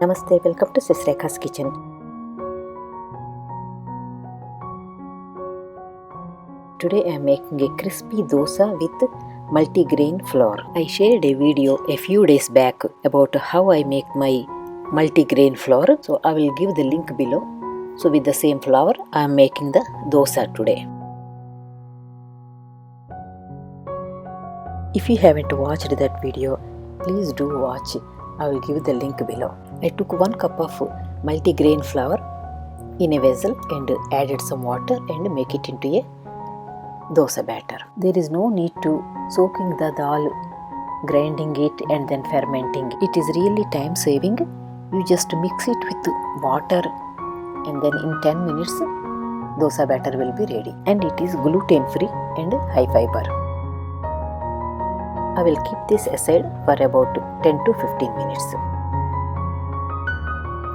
Namaste, welcome to Sis Rekha's Kitchen. Today I am making a crispy dosa with multigrain flour. I shared a video a few days back about how I make my multigrain flour. So I will give the link below. So with the same flour I am making the dosa today. If you haven't watched that video, please do watch. I will give the link below. I took 1 cup of multigrain flour in a vessel and added some water and make it into a dosa batter. There is no need to soaking the dal, grinding it and then fermenting. It is really time saving. You just mix it with water and then in 10 minutes dosa batter will be ready. And it is gluten free and high fiber. I will keep this aside for about 10 to 15 minutes.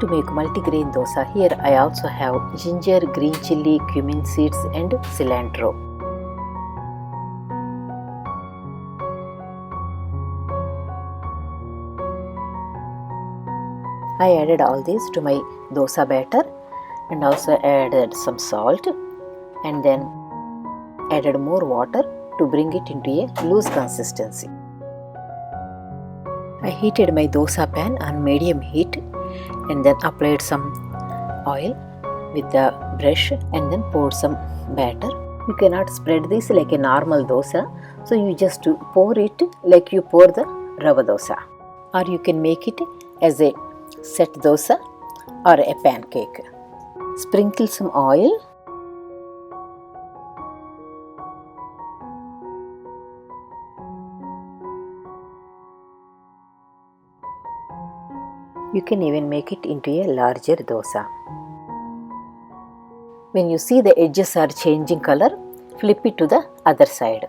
To make multigrain dosa, here I also have ginger, green chilli, cumin seeds and cilantro. I added all these to my dosa batter and also added some salt and then added more water to bring it into a loose consistency. I heated my dosa pan on medium heat and then applied some oil with the brush and then poured some batter. You cannot spread this like a normal dosa, so you just pour it like you pour the rava dosa, or you can make it as a set dosa or a pancake. Sprinkle some oil. You can even make it into a larger dosa. When you see the edges are changing color, flip it to the other side.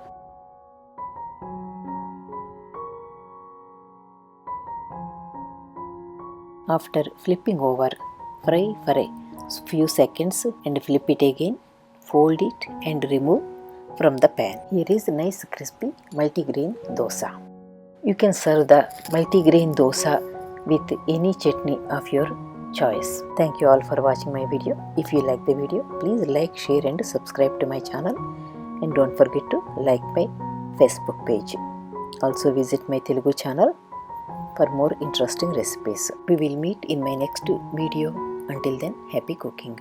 After flipping over, fry for a few seconds and flip it again, fold it and remove from the pan. Here is a nice crispy multigrain dosa. You can serve the multigrain dosa with any chutney of your choice. Thank you all for watching my video. If you like the video, please like, share and subscribe to my channel, and don't forget to like my Facebook page. Also visit my Telugu channel for more interesting recipes. We will meet in my next video. Until then, happy cooking.